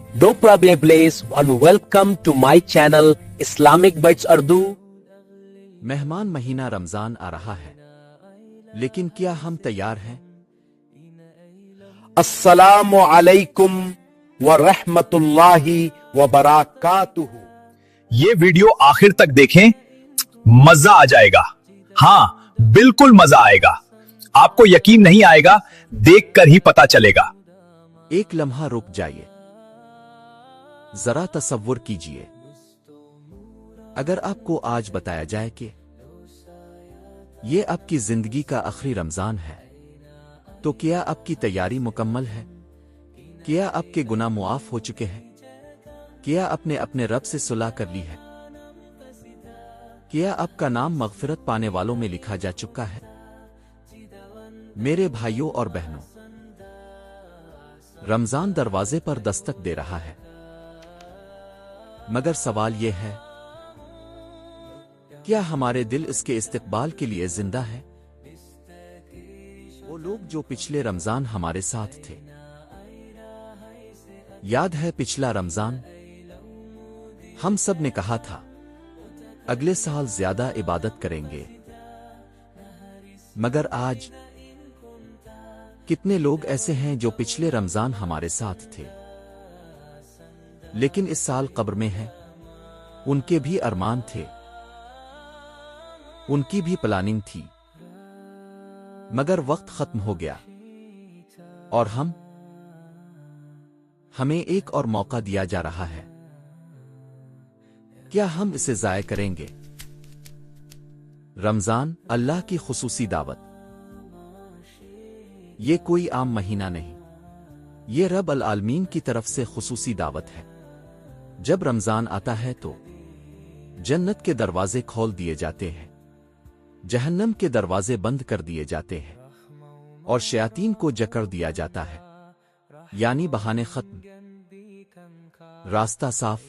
Do probably place and welcome to my channel Islamic Bites Urdu. مہمان مہینہ رمضان آ رہا ہے، لیکن کیا ہم تیار ہیں؟ السلام علیکم ورحمۃ اللہ وبرکاتہ. یہ ویڈیو آخر تک دیکھیں، مزہ آ جائے گا. ہاں بالکل مزہ آئے گا. آپ کو یقین نہیں آئے گا، دیکھ کر ہی پتا چلے گا. ایک لمحہ رک جائیے، ذرا تصور کیجئے، اگر آپ کو آج بتایا جائے کہ یہ آپ کی زندگی کا آخری رمضان ہے، تو کیا آپ کی تیاری مکمل ہے؟ کیا آپ کے گناہ معاف ہو چکے ہیں؟ کیا آپ نے اپنے رب سے صلح کر لی ہے؟ کیا آپ کا نام مغفرت پانے والوں میں لکھا جا چکا ہے؟ میرے بھائیوں اور بہنوں، رمضان دروازے پر دستک دے رہا ہے، مگر سوال یہ ہے، کیا ہمارے دل اس کے استقبال کے لیے زندہ ہے؟ وہ لوگ جو پچھلے رمضان ہمارے ساتھ تھے، یاد ہے پچھلا رمضان ہم سب نے کہا تھا اگلے سال زیادہ عبادت کریں گے، مگر آج کتنے لوگ ایسے ہیں جو پچھلے رمضان ہمارے ساتھ تھے لیکن اس سال قبر میں ہیں؟ ان کے بھی ارمان تھے، ان کی بھی پلاننگ تھی، مگر وقت ختم ہو گیا اور ہمیں ایک اور موقع دیا جا رہا ہے. کیا ہم اسے ضائع کریں گے؟ رمضان اللہ کی خصوصی دعوت. یہ کوئی عام مہینہ نہیں، یہ رب العالمین کی طرف سے خصوصی دعوت ہے. جب رمضان آتا ہے تو جنت کے دروازے کھول دیے جاتے ہیں، جہنم کے دروازے بند کر دیے جاتے ہیں، اور شیاطین کو جکڑ دیا جاتا ہے. یعنی بہانے ختم، راستہ صاف،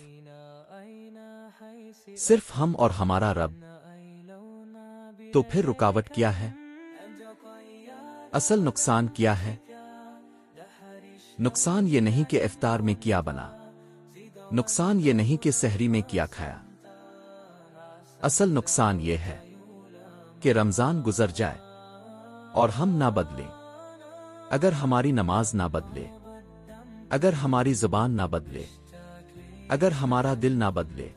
صرف ہم اور ہمارا رب. تو پھر رکاوٹ کیا ہے؟ اصل نقصان کیا ہے؟ نقصان یہ نہیں کہ افطار میں کیا بنا، نقصان یہ نہیں کہ سحری میں کیا کھایا. اصل نقصان یہ ہے کہ رمضان گزر جائے اور ہم نہ بدلیں. اگر ہماری نماز نہ بدلے، اگر ہماری زبان نہ بدلے، اگر ہمارا دل نہ بدلے،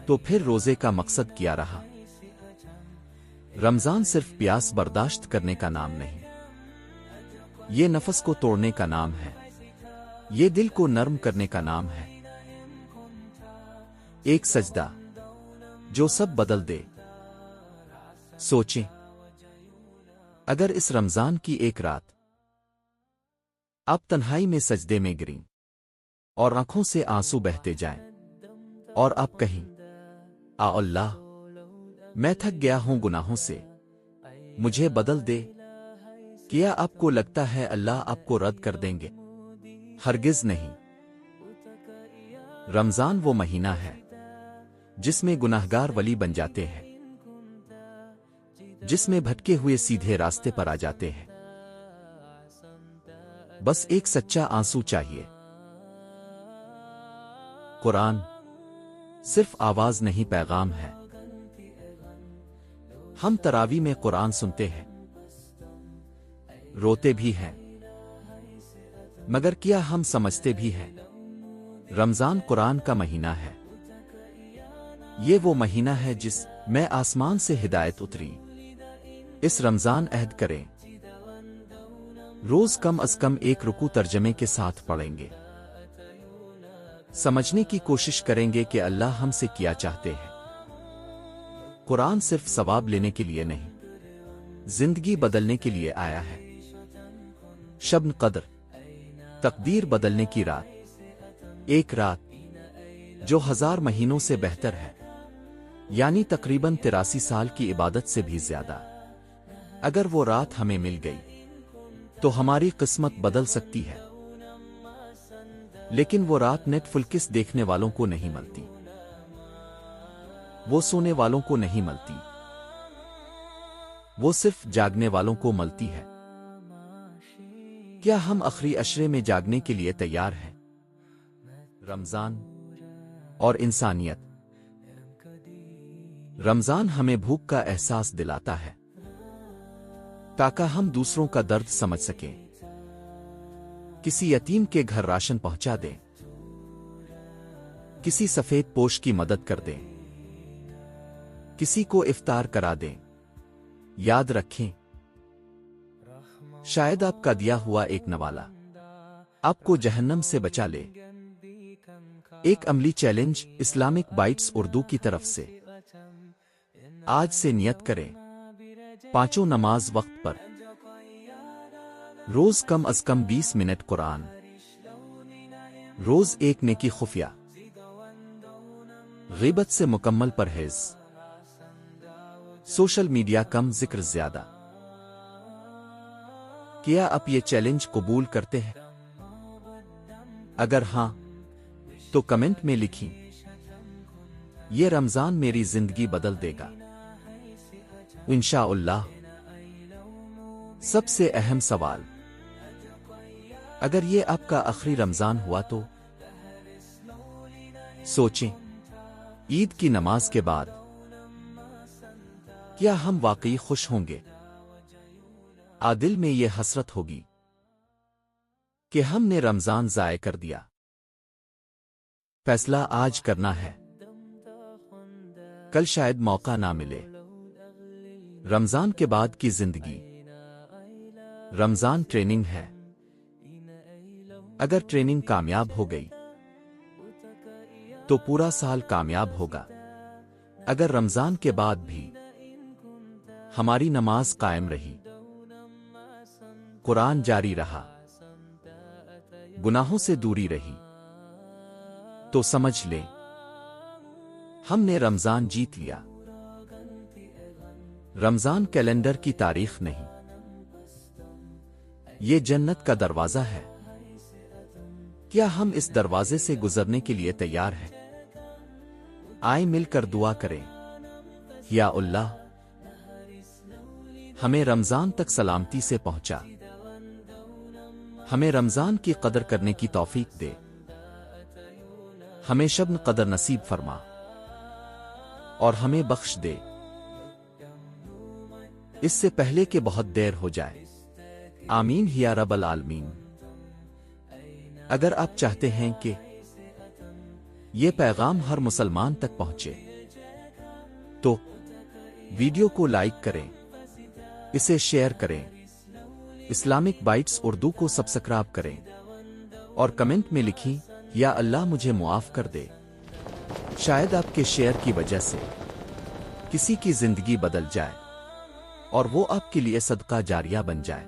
تو پھر روزے کا مقصد کیا رہا؟ رمضان صرف پیاس برداشت کرنے کا نام نہیں، یہ نفس کو توڑنے کا نام ہے، یہ دل کو نرم کرنے کا نام ہے. ایک سجدہ جو سب بدل دے. سوچیں، اگر اس رمضان کی ایک رات آپ تنہائی میں سجدے میں گریں اور آنکھوں سے آنسو بہتے جائیں اور آپ کہیں، آ اللہ، میں تھک گیا ہوں گناہوں سے، مجھے بدل دے. کیا آپ کو لگتا ہے اللہ آپ کو رد کر دیں گے؟ ہرگز نہیں. رمضان وہ مہینہ ہے جس میں گناہگار ولی بن جاتے ہیں، جس میں بھٹکے ہوئے سیدھے راستے پر آ جاتے ہیں. بس ایک سچا آنسو چاہیے. قرآن صرف آواز نہیں، پیغام ہے. ہم تراویح میں قرآن سنتے ہیں، روتے بھی ہیں، مگر کیا ہم سمجھتے بھی ہیں؟ رمضان قرآن کا مہینہ ہے. یہ وہ مہینہ ہے جس میں آسمان سے ہدایت اتری. اس رمضان عہد کریں، روز کم از کم ایک رکوع ترجمے کے ساتھ پڑھیں گے، سمجھنے کی کوشش کریں گے کہ اللہ ہم سے کیا چاہتے ہیں. قرآن صرف ثواب لینے کے لیے نہیں، زندگی بدلنے کے لیے آیا ہے. شب قدر، تقدیر بدلنے کی رات، ایک رات جو 1000 مہینوں سے بہتر ہے، یعنی تقریباً 83 سال کی عبادت سے بھی زیادہ. اگر وہ رات ہمیں مل گئی تو ہماری قسمت بدل سکتی ہے. لیکن وہ رات نیٹ فلکس دیکھنے والوں کو نہیں ملتی، وہ سونے والوں کو نہیں ملتی، وہ صرف جاگنے والوں کو ملتی ہے. کیا ہم آخری عشرے میں جاگنے کے لیے تیار ہیں؟ رمضان اور انسانیت۔ رمضان ہمیں بھوک کا احساس دلاتا ہے تاکہ ہم دوسروں کا درد سمجھ سکیں، کسی یتیم کے گھر راشن پہنچا دیں، کسی سفید پوش کی مدد کر دیں، کسی کو افطار کرا دیں۔ یاد رکھیں، شاید آپ کا دیا ہوا ایک نوالا آپ کو جہنم سے بچا لے۔ ایک عملی چیلنج اسلامک بائٹس اردو کی طرف سے۔ آج سے نیت کریں، 5 نماز وقت پر، روز کم از کم 20 منٹ قرآن، روز ایک نیکی خفیہ، غیبت سے مکمل پرہیز، سوشل میڈیا کم، ذکر زیادہ۔ کیا آپ یہ چیلنج قبول کرتے ہیں؟ اگر ہاں تو کمنٹ میں لکھیں، یہ رمضان میری زندگی بدل دے گا انشاءاللہ۔ سب سے اہم سوال، اگر یہ آپ کا آخری رمضان ہوا تو سوچیں، عید کی نماز کے بعد کیا ہم واقعی خوش ہوں گے؟ دل میں یہ حسرت ہوگی کہ ہم نے رمضان ضائع کر دیا۔ فیصلہ آج کرنا ہے، کل شاید موقع نہ ملے۔ رمضان کے بعد کی زندگی، رمضان ٹریننگ ہے۔ اگر ٹریننگ کامیاب ہو گئی تو پورا سال کامیاب ہوگا۔ اگر رمضان کے بعد بھی ہماری نماز قائم رہی، قرآن جاری رہا، گناہوں سے دوری رہی، تو سمجھ لیں ہم نے رمضان جیت لیا۔ رمضان کیلنڈر کی تاریخ نہیں، یہ جنت کا دروازہ ہے۔ کیا ہم اس دروازے سے گزرنے کے لیے تیار ہیں؟ آئیں مل کر دعا کریں، یا اللہ ہمیں رمضان تک سلامتی سے پہنچا، ہمیں رمضان کی قدر کرنے کی توفیق دے، ہمیں شب قدر نصیب فرما اور ہمیں بخش دے اس سے پہلے کہ بہت دیر ہو جائے۔ آمین یا رب العالمین۔ اگر آپ چاہتے ہیں کہ یہ پیغام ہر مسلمان تک پہنچے تو ویڈیو کو لائک کریں، اسے شیئر کریں، اسلامک بائٹس اردو کو سبسکرائب کریں اور کمنٹ میں لکھیں، یا اللہ مجھے معاف کر دے۔ شاید آپ کے شیئر کی وجہ سے کسی کی زندگی بدل جائے اور وہ آپ کے لیے صدقہ جاریہ بن جائے۔